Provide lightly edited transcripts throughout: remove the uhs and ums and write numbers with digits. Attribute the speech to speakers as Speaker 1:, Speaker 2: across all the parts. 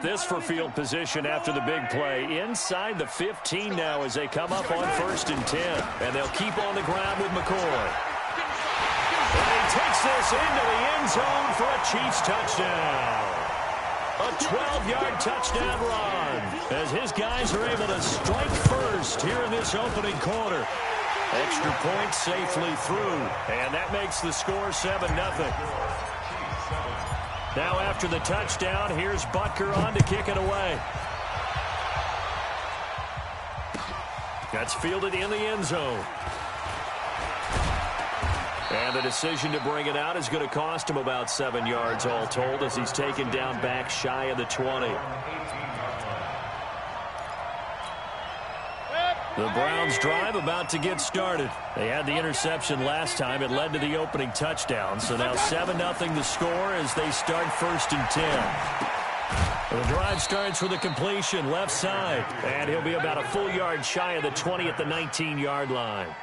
Speaker 1: this for field position after the big play. Inside the 15 now as they come up on 1st and 10. And they'll keep on the ground with McCoy. And he takes this into the end zone for a Chiefs touchdown. A 12-yard touchdown run as his guys are able to strike first here in this opening quarter. Extra point safely through, and that makes the score 7-0. Now after the touchdown, here's Butker on to kick it away. That's fielded in the end zone. And the decision to bring it out is going to cost him about 7 yards all told as he's taken down back shy of the 20. The Browns drive about to get started. They had the interception last time. It led to the opening touchdown. So now 7-0 the score as they start 1st and 10. The drive starts with a completion left side. And he'll be about a full yard shy of the 20 at the 19-yard line.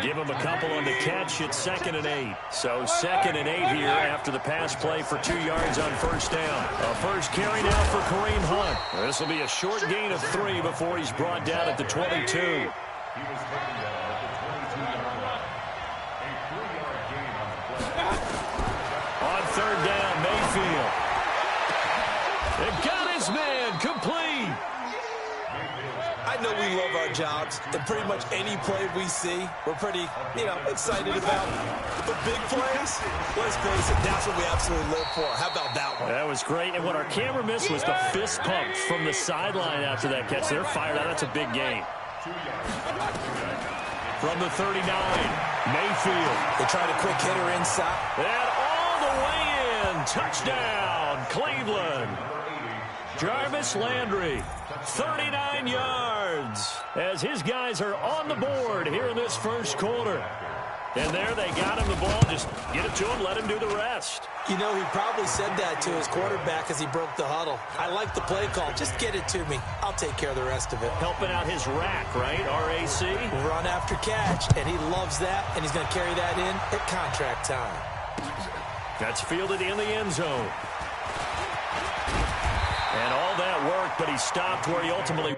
Speaker 1: Give him a couple on the catch. It's 2nd and 8. So 2nd and 8 here after the pass play for 2 yards on 1st down. A first carry now for Kareem Hunt. This will be a short gain of 3 before he's brought down at the 22. On 3rd down, Mayfield. It got his man complete.
Speaker 2: I know we love our jobs, and pretty much any play we see, we're pretty, excited about. But big plays, let's face it, that's what we absolutely live for. How about that one?
Speaker 1: That was great, and what our camera missed was the fist pump from the sideline after that catch. They're fired out. That's a big gain. From the 39, Mayfield.
Speaker 2: They tried a quick hitter inside.
Speaker 1: And all the way in. Touchdown, Cleveland. Jarvis Landry, 39 yards, as his guys are on the board here in this first quarter. And there they got him the ball. Just get it to him, let him do the rest.
Speaker 2: He probably said that to his quarterback as he broke the huddle. I like the play call. Just get it to me. I'll take care of the rest of it.
Speaker 1: Helping out his rack, right? RAC?
Speaker 2: Run after catch, and he loves that, and he's going to carry that in at contract time.
Speaker 1: That's fielded in the end zone. And all that worked, but he stopped where he ultimately...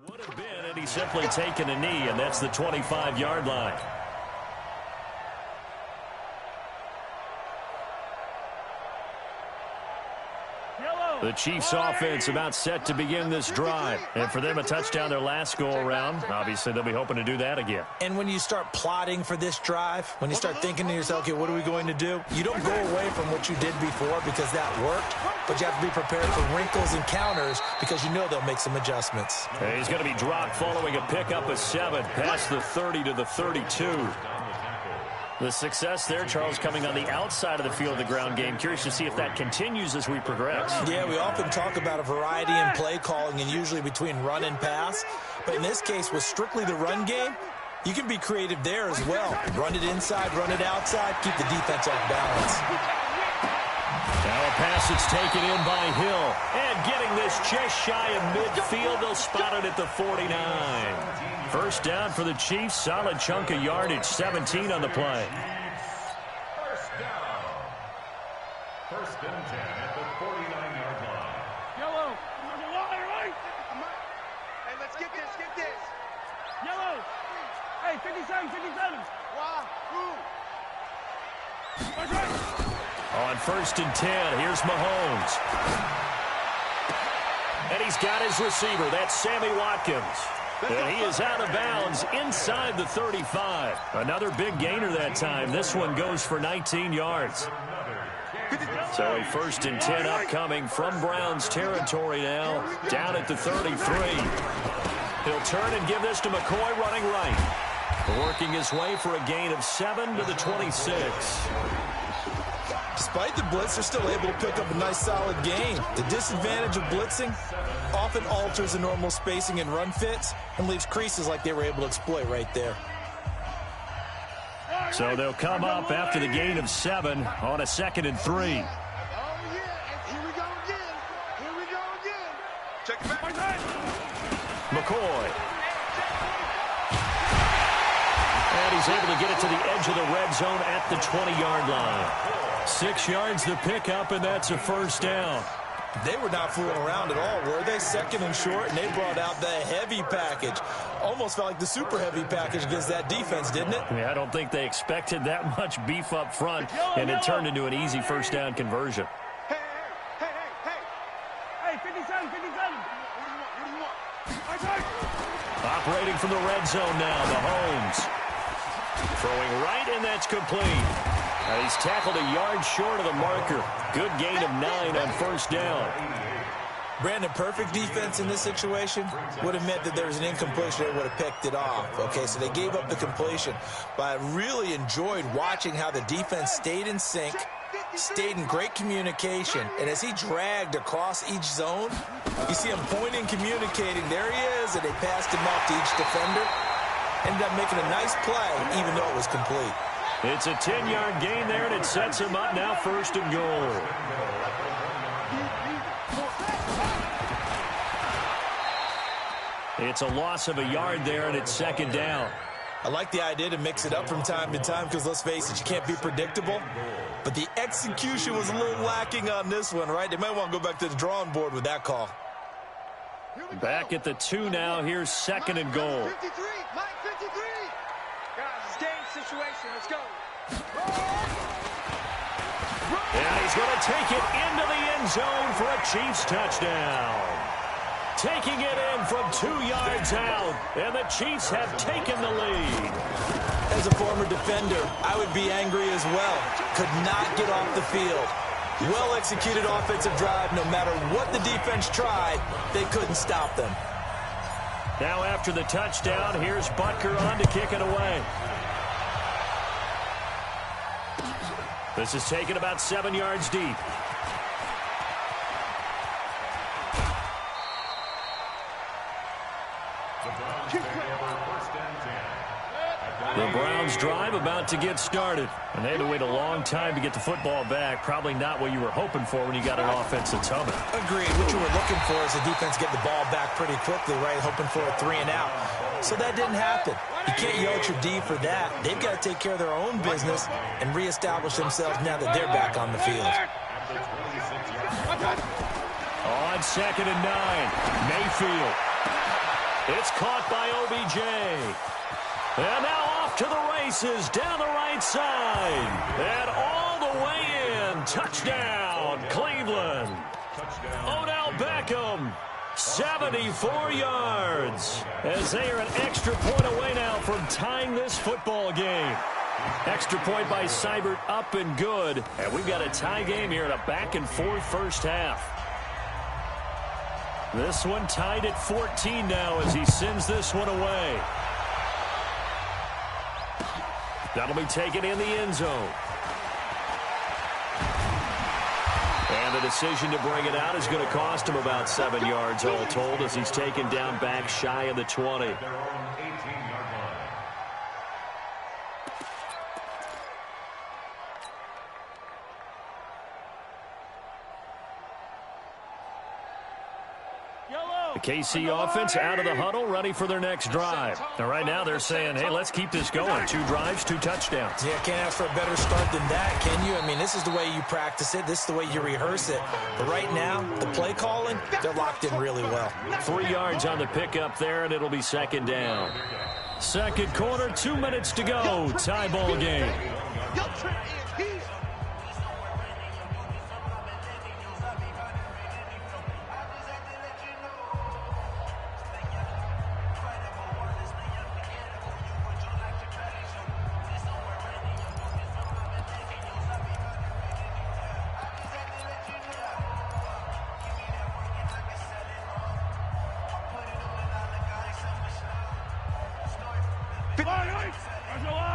Speaker 1: would have been, and he's simply taken a knee, and that's the 25-yard line. The Chiefs offense about set to begin this drive. And for them, a touchdown their last go-around. Obviously, they'll be hoping to do that again.
Speaker 2: And when you start plotting for this drive, when you start thinking to yourself, okay, what are we going to do? You don't go away from what you did before because that worked, but you have to be prepared for wrinkles and counters because you know they'll make some adjustments.
Speaker 1: And he's going to be dropped following a pickup of 7 past the 30 to the 32. The success there, Charles, coming on the outside of the field of the ground game. Curious to see if that continues as we progress.
Speaker 2: Yeah, we often talk about a variety in play calling and usually between run and pass. But in this case, with strictly the run game, you can be creative there as well. Run it inside, run it outside, keep the defense off balance.
Speaker 1: Now a pass that's taken in by Hill. And getting this just shy of midfield, they'll spot it at the 49. First down for the Chiefs. Solid chunk of yardage. 17 on the play.
Speaker 3: First down. 1st and 10 at the 49-yard line.
Speaker 4: Yellow. Hey, let's get this. Yellow. Hey, 57. Wow.
Speaker 1: On 1st and 10, here's Mahomes. And he's got his receiver. That's Sammy Watkins. And he is out of bounds inside the 35. Another big gainer that time. This one goes for 19 yards. So a 1st and 10 upcoming from Browns territory now. Down at the 33. He'll turn and give this to McCoy running right. Working his way for a gain of 7 to the 26.
Speaker 2: Despite the blitz, they're still able to pick up a nice solid gain. The disadvantage of blitzing often alters the normal spacing and run fits and leaves creases like they were able to exploit right there.
Speaker 1: So they'll come up after the gain of 7 on a 2nd and 3.
Speaker 4: Oh, yeah. Here we go again. Check back.
Speaker 1: McCoy. he's able to get it to the edge of the red zone at the 20-yard line. 6 yards the pickup, and that's a first down.
Speaker 2: They were not fooling around at all, were they? Second and short, and they brought out the heavy package. Almost felt like the super heavy package against that defense, didn't it?
Speaker 1: Yeah, I don't think they expected that much beef up front, and it turned into an easy first down conversion.
Speaker 4: Hey, 57, 57. What do you want?
Speaker 1: Operating from the red zone now, Mahomes. Throwing right, and that's complete. He's tackled a yard short of the marker. Good gain of 9 on first down.
Speaker 2: Brandon, perfect defense in this situation would have meant that there was an incompletion. They would have picked it off. Okay, so they gave up the completion. But I really enjoyed watching how the defense stayed in sync, stayed in great communication. And as he dragged across each zone, you see him pointing, communicating. There he is, and they passed him off to each defender. Ended up making a nice play, even though it was complete.
Speaker 1: It's a 10-yard gain there, and it sets him up now first and goal. It's a loss of a yard there, and it's second down.
Speaker 2: I like the idea to mix it up from time to time because, let's face it, you can't be predictable. But the execution was a little lacking on this one, right? They might want to go back to the drawing board with that call.
Speaker 1: Back at the 2 now. Here's second and goal.
Speaker 4: 53, Mike 53. Guys, it's game situation. Let's go.
Speaker 1: And he's going to take it into the end zone for a Chiefs touchdown. Taking it in from 2 yards out, and the Chiefs have taken the lead.
Speaker 2: As a former defender, I would be angry as well. Could not get off the field. Well-executed offensive drive. No matter what the defense tried, they couldn't stop them.
Speaker 1: Now after the touchdown, here's Butker on to kick it away. This is taken about 7 yards deep. The Browns drive about to get started. And they had to wait a long time to get the football back. Probably not what you were hoping for when you got an offense that's humming.
Speaker 2: Agreed. What you were looking for is the defense get the ball back pretty quickly, right? Hoping for a 3 and out. So that didn't happen. You can't yell at your D for that. They've got to take care of their own business and reestablish themselves now that they're back on the field.
Speaker 1: On second and 9, Mayfield. It's caught by OBJ. And now off to the races down the right side. And all the way in. Touchdown, Cleveland. Odell Beckham, 74 yards. As they are an extra point away now from tying this football game. Extra point by Seibert, up and good. And we've got a tie game here in a back-and-forth first half. This one tied at 14 now as he sends this one away. That'll be taken in the end zone. And the decision to bring it out is going to cost him about 7 yards all told as he's taken down back shy of the 20. The KC offense out of the huddle, ready for their next drive. And right now they're saying, hey, let's keep this going. 2 drives, 2 touchdowns.
Speaker 2: Yeah, can't ask for a better start than that, can you? I mean, this is the way you practice it. This is the way you rehearse it. But right now, the play calling, they're locked in really well.
Speaker 1: 3 yards on the pickup there, and it'll be second down. Second quarter, 2 minutes to go. Tie ball game.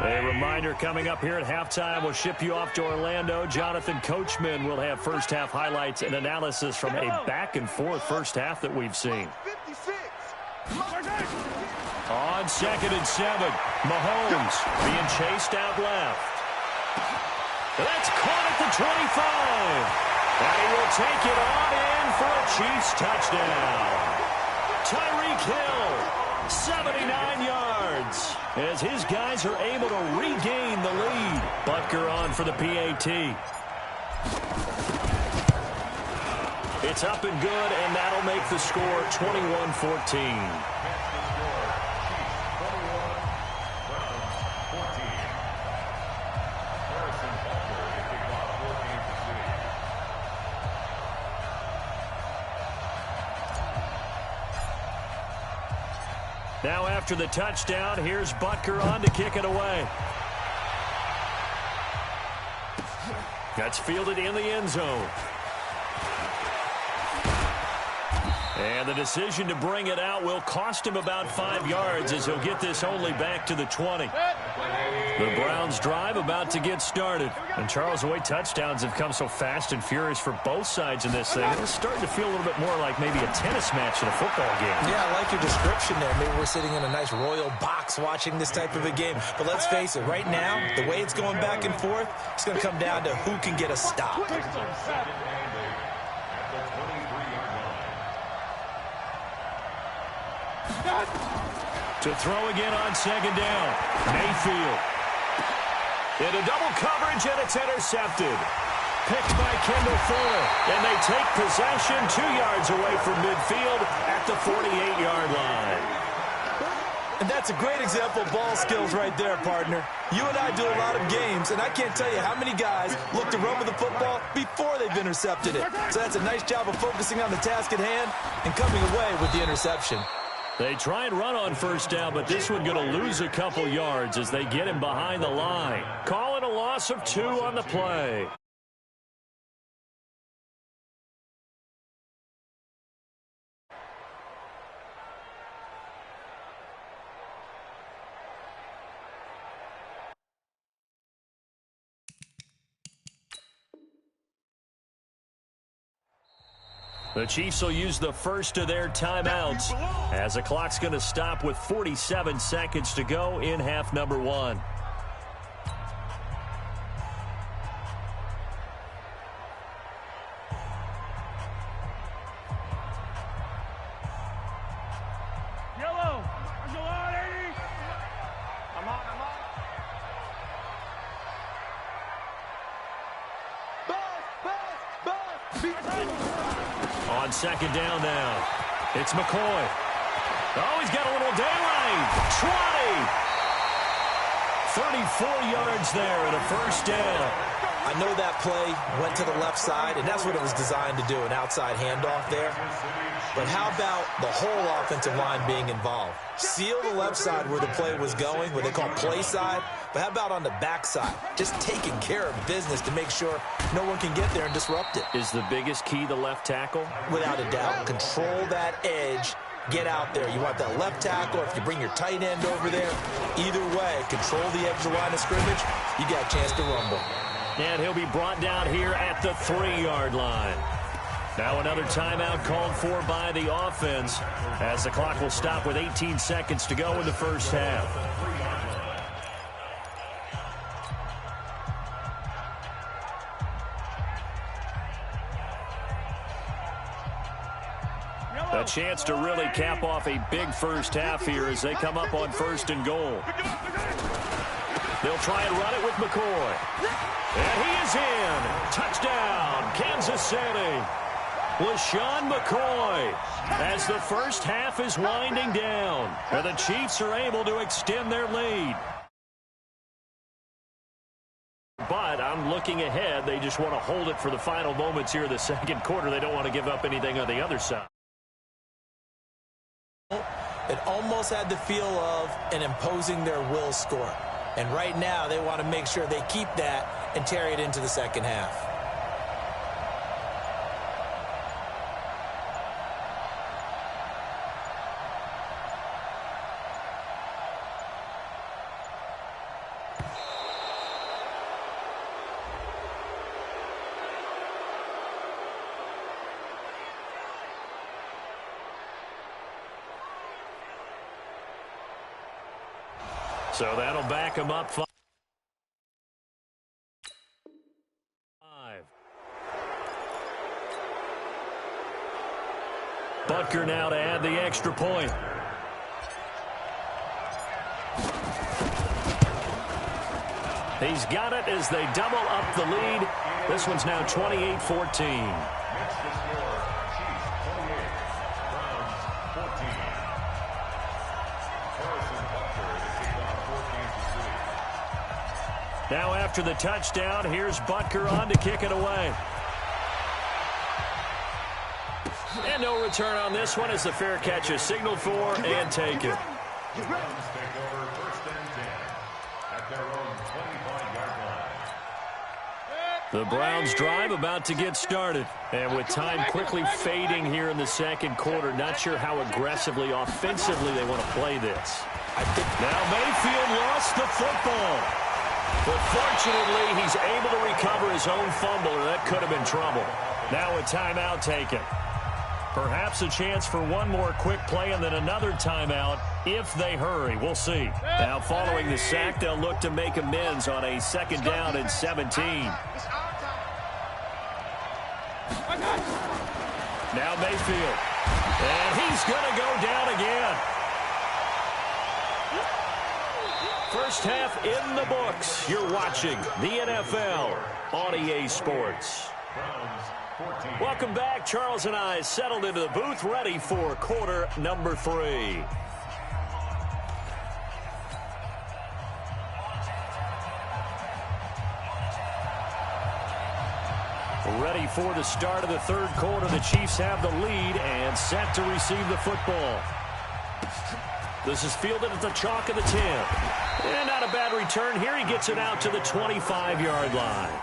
Speaker 1: A reminder coming up here at halftime. We'll ship you off to Orlando. Jonathan Coachman will have first half highlights and analysis from a back-and-forth first half that we've seen. On second and 7, Mahomes being chased out left. That's caught at the 25. And he will take it on in for a Chiefs touchdown. Tyreek Hill 79 yards as his guys are able to regain the lead. Butker on for the PAT. It's up and good, and that'll make the score 21-14. Now after the touchdown, here's Butker on to kick it away. That's fielded in the end zone. And the decision to bring it out will cost him about 5 yards as he'll get this only back to the 20. The Browns drive about to get started. And Charles, the way touchdowns have come so fast and furious for both sides in this thing, it's starting to feel a little bit more like maybe a tennis match in a football game.
Speaker 2: Yeah, I like your description there. Maybe we're sitting in a nice royal box watching this type of a game. But let's face it, right now, the way it's going back and forth, it's going to come down to who can get a stop.
Speaker 1: To throw again on second down. Mayfield. Into double coverage, and it's intercepted. Picked by Kendall Fuller. And they take possession 2 yards away from midfield at the 48-yard line.
Speaker 2: And that's a great example of ball skills right there, partner. You and I do a lot of games, and I can't tell you how many guys look to run with the football before they've intercepted it. So that's a nice job of focusing on the task at hand and coming away with the interception.
Speaker 1: They try and run on first down, but this one going to lose a couple yards as they get him behind the line. Call it a loss of 2 on the play. The Chiefs will use the first of their timeouts as the clock's going to stop with 47 seconds to go in half number 1.
Speaker 4: Yellow. Go on, 80. I'm on.
Speaker 1: On second down now, it's McCoy. Oh, he's got a little daylight. 20. 34 yards there and a first down.
Speaker 2: I know that play went to the left side, and that's what it was designed to do, an outside handoff there. But how about the whole offensive line being involved? Seal the left side where the play was going, what they call play side. But how about on the back side? Just taking care of business to make sure no one can get there and disrupt it.
Speaker 1: Is the biggest key the left tackle?
Speaker 2: Without a doubt. Control that edge. Get out there. You want that left tackle, or if you bring your tight end over there, either way, control the edge of the line of scrimmage, you got a chance to rumble.
Speaker 1: And he'll be brought down here at the 3-yard line. Now another timeout called for by the offense as the clock will stop with 18 seconds to go in the first half. A chance to really cap off a big first half here as they come up on 1st and goal. They'll try and run it with McCoy. And he is in. Touchdown, Kansas City. LaShawn McCoy as the first half is winding down. And the Chiefs are able to extend their lead. But I'm looking ahead. They just want to hold it for the final moments here in the second quarter. They don't want to give up anything on the other side.
Speaker 2: It almost had the feel of an imposing their will score. And right now, they want to make sure they keep that and carry it into the second half.
Speaker 1: So that'll back him up 5. Butker now to add the extra point. He's got it as they double up the lead. This one's now 28-14. Now after the touchdown, here's Butker on to kick it away. And no return on this one as the fair catch is signaled for and taken. The Browns drive about to get started. And with time quickly fading here in the second quarter, not sure how aggressively, offensively they want to play this. Now Mayfield lost the football. But fortunately, he's able to recover his own fumble, or that could have been trouble. Now a timeout taken. Perhaps a chance for one more quick play and then another timeout if they hurry. We'll see. Now following the sack, they'll look to make amends on a second down and 17. Now Mayfield. And he's going to go down again. First half in the books. You're watching the NFL on EA Sports. Welcome back. Charles and I settled into the booth, ready for quarter number 3. Ready for the start of the third quarter. The Chiefs have the lead and set to receive the football. This is fielded at the chalk of the 10. And not a bad return here. He gets it out to the 25-yard line.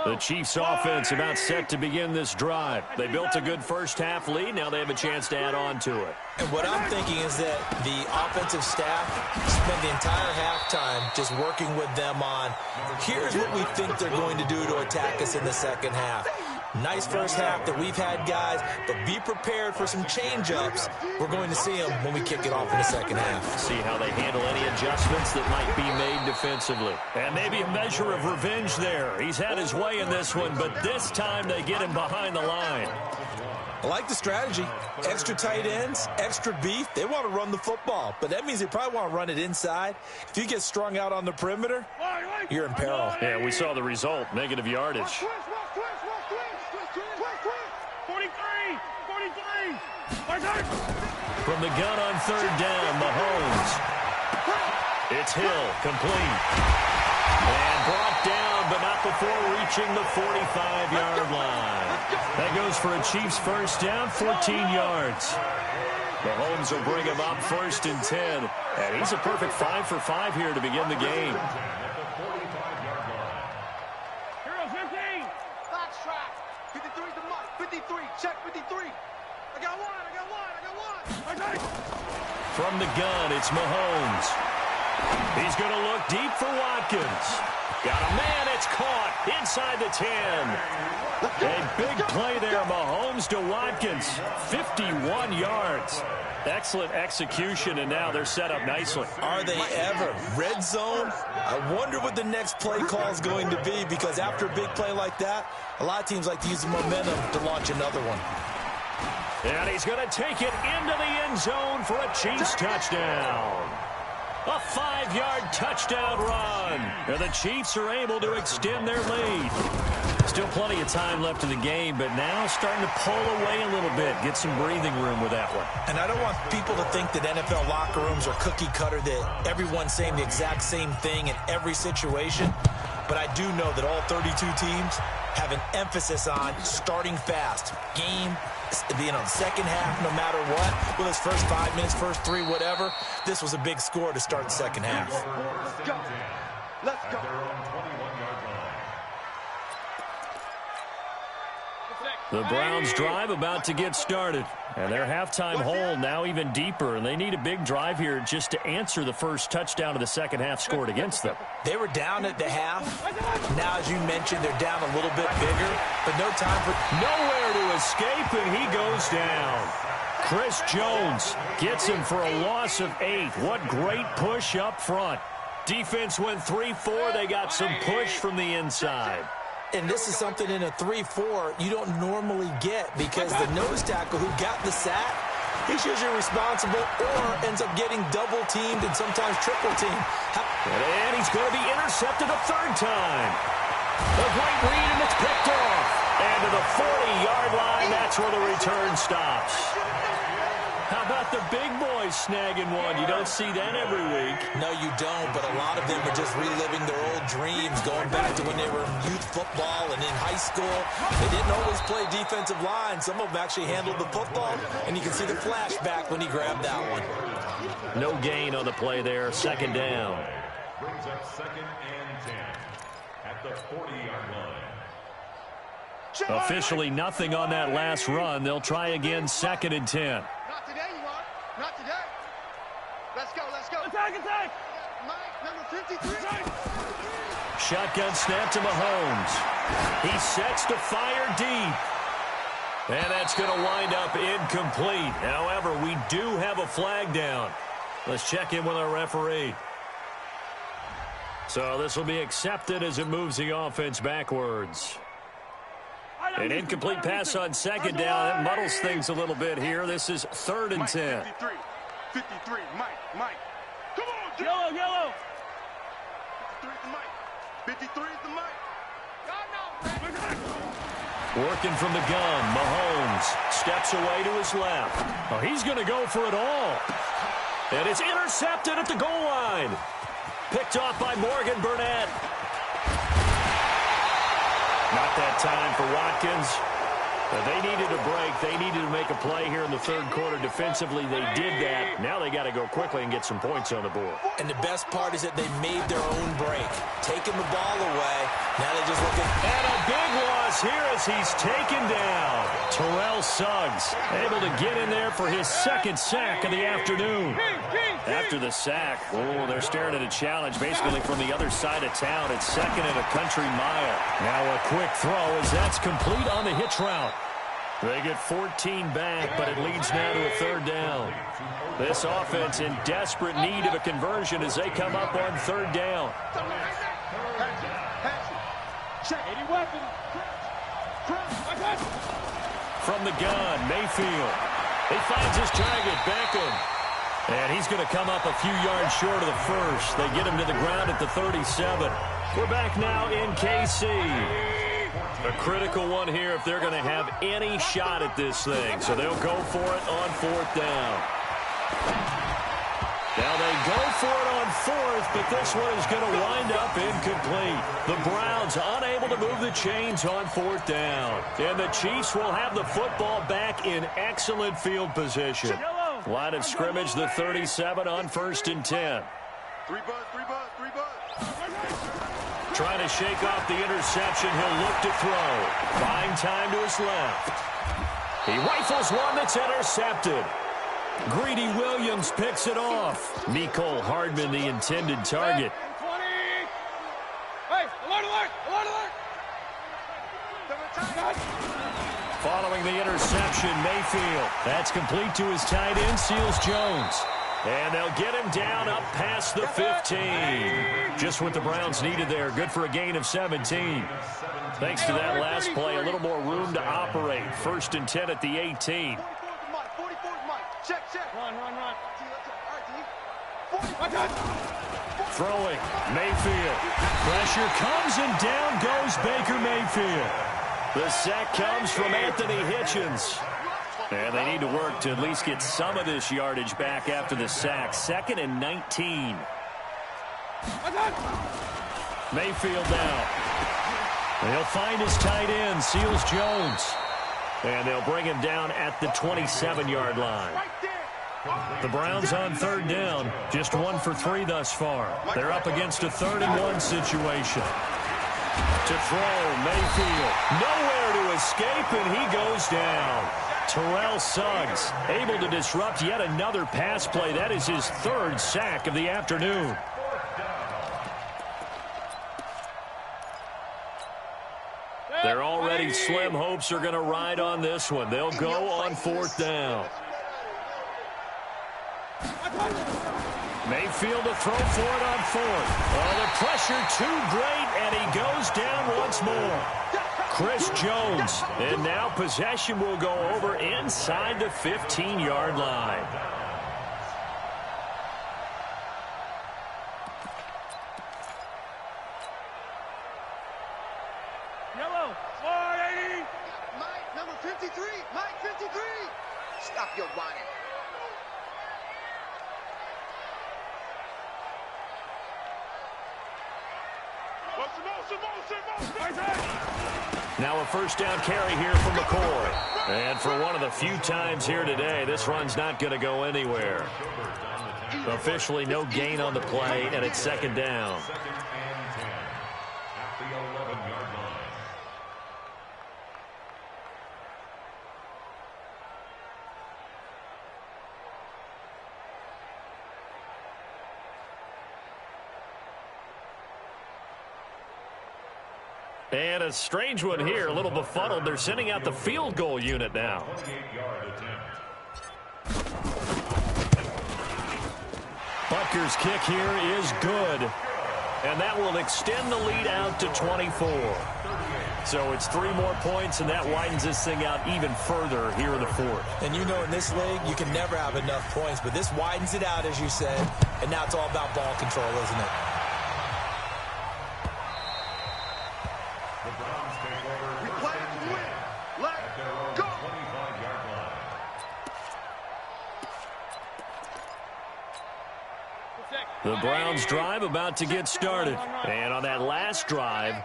Speaker 1: The Chiefs offense about set to begin this drive. They built a good first half lead. Now they have a chance to add on to it.
Speaker 2: And what I'm thinking is that the offensive staff spent the entire halftime just working with them on, here's what we think they're going to do to attack us in the second half. Nice first half that we've had, guys, but be prepared for some change-ups. We're going to see them when we kick it off in the second half.
Speaker 1: See how they handle any adjustments that might be made defensively. And maybe a measure of revenge there. He's had his way in this one, but this time they get him behind the line.
Speaker 2: I like the strategy. Extra tight ends, extra beef. They want to run the football, but that means they probably want to run it inside. If you get strung out on the perimeter, you're in peril.
Speaker 1: Yeah, we saw the result, negative yardage.
Speaker 4: 43.
Speaker 1: From the gun on third down, Mahomes. It's Hill, complete. And brought down, but not before reaching the 45-yard line. That goes for a Chiefs first down, 14 yards. Mahomes will bring him up first and 10. And he's a perfect 5 for 5 here to begin the game.
Speaker 4: Hero 15. Box track. 53's the mark. 53. Check 53. I got one.
Speaker 1: From the gun, it's Mahomes. He's going to look deep for Watkins. Got a man, it's caught inside the 10. A big play there, Mahomes to Watkins. 51 yards. Excellent execution, and now they're set up nicely.
Speaker 2: Are they ever? Red zone? I wonder what the next play call is going to be, because after a big play like that, a lot of teams like to use the momentum to launch another one.
Speaker 1: And he's going to take it into the end zone for a Chiefs touchdown. A 5-yard touchdown run. And the Chiefs are able to extend their lead. Still plenty of time left in the game, but now starting to pull away a little bit. Get some breathing room with that one.
Speaker 2: And I don't want people to think that NFL locker rooms are cookie cutter, that everyone's saying the exact same thing in every situation. But I do know that all 32 teams have an emphasis on starting fast. Game, second half, no matter what. Well, his first 5 minutes, first 3, whatever. This was a big score to start the second half.
Speaker 4: Let's go. Let's go.
Speaker 1: The Browns drive about to get started. And their halftime hole now even deeper. And they need a big drive here just to answer the first touchdown of the second half scored against them.
Speaker 2: They were down at the half. Now, as you mentioned, they're down a little bit bigger. But no time for...
Speaker 1: Nowhere to escape, and he goes down. Chris Jones gets him for a loss of 8. What great push up front. Defense went 3-4. They got some push from the inside.
Speaker 2: And this is something in a 3-4 you don't normally get because the nose tackle who got the sack, he's usually responsible or ends up getting double-teamed and sometimes triple-teamed.
Speaker 1: And he's going to be intercepted a third time. A great read, and it's picked off. And to the 40-yard line, that's where the return stops. How about the big boys snagging one? You don't see that every week.
Speaker 2: No, you don't, but a lot of them are just reliving their old dreams, going back to when they were in youth football and in high school. They didn't always play defensive line. Some of them actually handled the football, and you can see the flashback when he grabbed that one.
Speaker 1: No gain on the play there, second down.
Speaker 3: Brings up 2nd and 10 at the 40-yard line.
Speaker 1: Officially nothing on that last run. They'll try again, 2nd and 10.
Speaker 4: Not today, you are. Not today. Let's go, let's go. Attack, attack. Mike, number 53.
Speaker 1: Shotgun snap to Mahomes. He sets to fire deep. And that's going to wind up incomplete. However, we do have a flag down. Let's check in with our referee. So this will be accepted as it moves the offense backwards. An incomplete pass on second down. It muddles things a little bit here. This is 3rd and 10.
Speaker 4: 53, Mike. Come on, yellow. 53 is the Mike. 53 is the Mike.
Speaker 1: Working from the gun, Mahomes steps away to his left. Oh, he's going to go for it all. And it's intercepted at the goal line. Picked off by Morgan Burnett. Not that time for Watkins. They needed a break. They needed to make a play here in the third quarter. Defensively, they did that. Now they got to go quickly and get some points on the board.
Speaker 2: And the best part is that they made their own break, taking the ball away. Now they're just looking.
Speaker 1: And a big loss here as he's taken down. Terrell Suggs able to get in there for his second sack of the afternoon. After the sack, they're staring at a challenge basically from the other side of town. It's 2nd and a country mile. Now a quick throw as that's complete on the hitch route. They get 14 back, but it leads now to a 3rd down. This offense in desperate need of a conversion as they come up on 3rd down. From the gun, Mayfield. He finds his target, Beckham. And he's going to come up a few yards short of the first. They get him to the ground at the 37. We're back now in KC. A critical one here if they're going to have any shot at this thing. So they'll go for it on 4th down. Now they go for it on 4th, but this one is going to wind up incomplete. The Browns unable to move the chains on 4th down. And the Chiefs will have the football back in excellent field position. Line of scrimmage, the 37 on 1st and 10.
Speaker 4: Three buzz.
Speaker 1: Trying to shake off the interception. He'll look to throw. Buying time to his left. He rifles one that's intercepted. Greedy Williams picks it off. Mecole Hardman, the intended target.
Speaker 4: Hey, alert!
Speaker 1: Following the interception, Mayfield. That's complete to his tight end, Seals Jones. And they'll get him down up past the 15. Just what the Browns needed there. Good for a gain of 17. Thanks to that last play, a little more room to operate. 1st and 10 at the 18.
Speaker 4: 44 is Mike. Check. Run.
Speaker 1: Throwing, Mayfield. Pressure comes and down goes Baker Mayfield. The sack comes from Anthony Hitchens. And they need to work to at least get some of this yardage back after the sack. 2nd and 19. Mayfield now. They'll find his tight end, Seals Jones. And they'll bring him down at the 27-yard line. The Browns on 3rd down. Just 1 for 3 thus far. They're up against a 3rd and 1 situation. To throw, Mayfield. Nowhere to escape, and he goes down. Terrell Suggs able to disrupt yet another pass play. That is his 3rd sack of the afternoon. Their already slim hopes are going to ride on this one. They'll go on 4th down. Mayfield to throw for it on fourth. Oh, the pressure too great, and he goes down once more. Chris Jones. And now possession will go over inside the 15-yard line.
Speaker 4: Yellow, 480. Mike, number 53. Mike, 53. Stop your whining.
Speaker 1: Now a first down carry here from McCoy. And for one of the few times here today, this run's not going to go anywhere. Officially no gain on the play, and it's second down.
Speaker 3: Second and 10 at the 11-yard line.
Speaker 1: And a strange one here, a little befuddled. They're sending out the field goal unit now.
Speaker 3: 28-yard attempt.
Speaker 1: Butker's kick here is good. And that will extend the lead out to 24. So it's 3 more points, and that widens this thing out even further here in the fourth.
Speaker 2: And you know in this league, you can never have enough points, but this widens it out, as you said, and now it's all about ball control, isn't it?
Speaker 3: The Browns take over first and 10 at their own 25-yard line.
Speaker 1: The Browns drive about to get started. And on that last drive,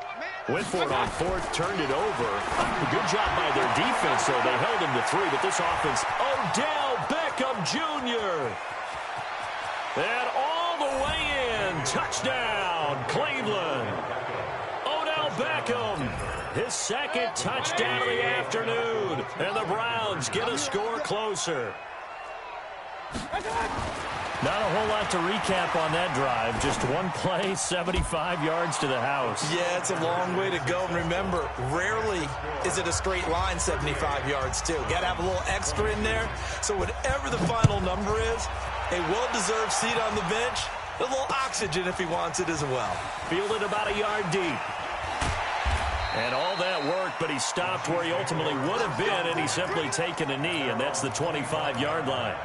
Speaker 1: went for it on fourth, turned it over. Good job by their defense, though. They held him to 3, but this offense, Odell Beckham Jr. And all the way in. Touchdown, Cleveland. Odell Beckham, his second touchdown of the afternoon. And the Browns get a score closer. Not a whole lot to recap on that drive. Just one play, 75 yards to the house.
Speaker 2: Yeah, it's a long way to go. And remember, rarely is it a straight line 75 yards, too. Got to have a little extra in there. So whatever the final number is, a well-deserved seat on the bench, a little oxygen if he wants it as well.
Speaker 1: Fielded about a yard deep. And all that work, but he stopped where he ultimately would have been, and he's simply taken a knee, and that's the 25-yard line.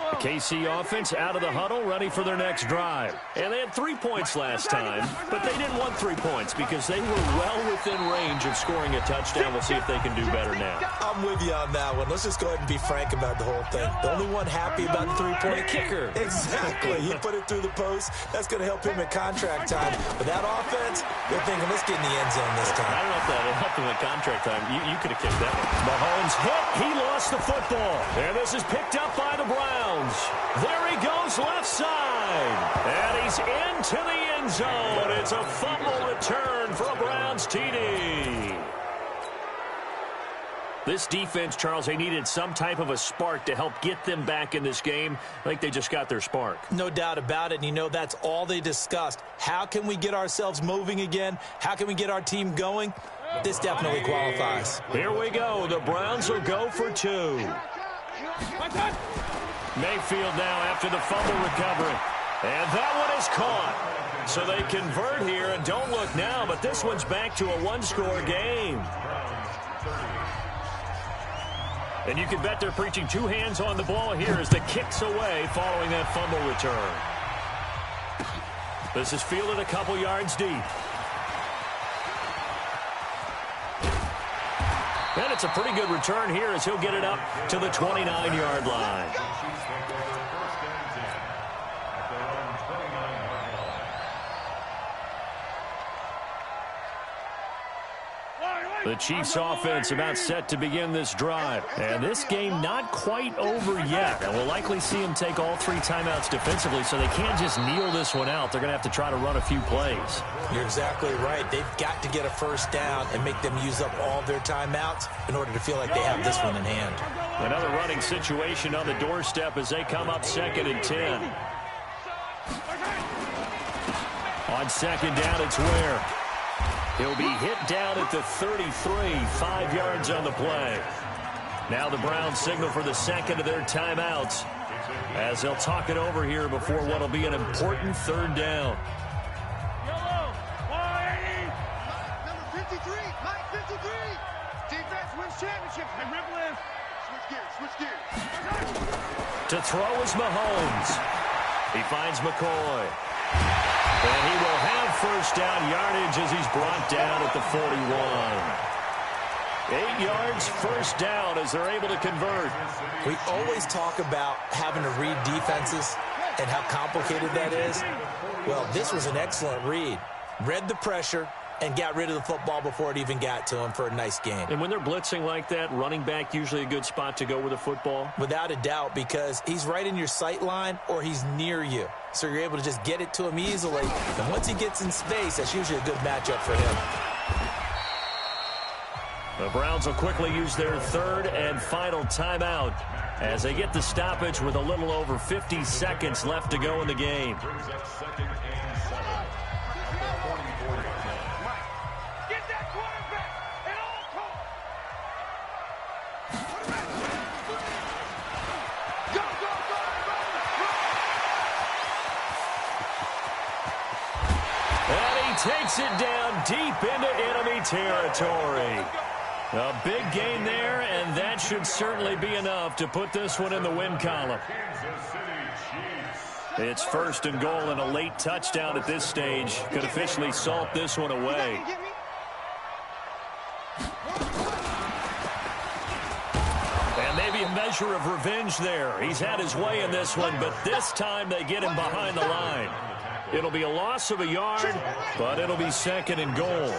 Speaker 1: The KC offense out of the huddle, ready for their next drive. And they had 3 points last time, but they didn't want 3 points because they were well within range of scoring a touchdown. We'll see if they can do better now.
Speaker 2: I'm with you on that one. Let's just go ahead and be frank about the whole thing. The only one happy about the 3-point
Speaker 1: kicker.
Speaker 2: Exactly. He put it through the post. That's going to help him at contract time. But that offense, they're thinking, let's get in the end zone this time.
Speaker 1: I don't know if that helped him at contract time. You could have kicked that one. Mahomes hit. He lost the football. And this is picked up by the Browns. There he goes left side. And he's into the end zone. It's a fumble return for a Browns TD. This defense, Charles, they needed some type of a spark to help get them back in this game. I think they just got their spark.
Speaker 2: No doubt about it. And you know, that's all they discussed. How can we get ourselves moving again? How can we get our team going? This definitely qualifies.
Speaker 1: Here we go. The Browns will go for 2. Mayfield now after the fumble recovery. And that one is caught. So they convert here, and don't look now, but this one's back to a 1-score game. And you can bet they're preaching 2 hands on the ball here as the kick's away following that fumble return. This is fielded a couple yards deep. And it's a pretty good return here as he'll get it up to the 29-yard line. The Chiefs offense about set to begin this drive. And this game not quite over yet. And we'll likely see them take all 3 timeouts defensively, so they can't just kneel this one out. They're going to have to try to run a few plays.
Speaker 2: You're exactly right. They've got to get a first down and make them use up all their timeouts in order to feel like they have this one in hand.
Speaker 1: Another running situation on the doorstep as they come up 2nd and 10. On 2nd down, it's Ware. He'll be hit down at the 33, 5 yards on the play. Now the Browns signal for the second of their timeouts as they'll talk it over here before what will be an important third down.
Speaker 4: Yellow, 180. Number 53, Mike 53. Defense wins championship. And ripple in. Switch gears.
Speaker 1: To throw is Mahomes. He finds McCoy. And he will have first down yardage as he's brought down at the 41. 8 yards, first down as they're able to convert.
Speaker 2: We always talk about having to read defenses and how complicated that is. Well, this was an excellent read. Read the pressure and got rid of the football before it even got to him for a nice game.
Speaker 1: And when they're blitzing like that, running back usually a good spot to go with the football?
Speaker 2: Without a doubt, because he's right in your sight line or he's near you. So you're able to just get it to him easily. And once he gets in space, that's usually a good matchup for him.
Speaker 1: The Browns will quickly use their third and final timeout as they get the stoppage with a little over 50 seconds left to go in the game. And he takes it down deep into enemy territory. A big gain there, and that should certainly be enough to put this one in the win column. It's first and goal, and a late touchdown at this stage could officially salt this one away. And maybe a measure of revenge there. He's had his way in this one, but this time they get him behind the line. It'll be a loss of a yard, but it'll be second and goal.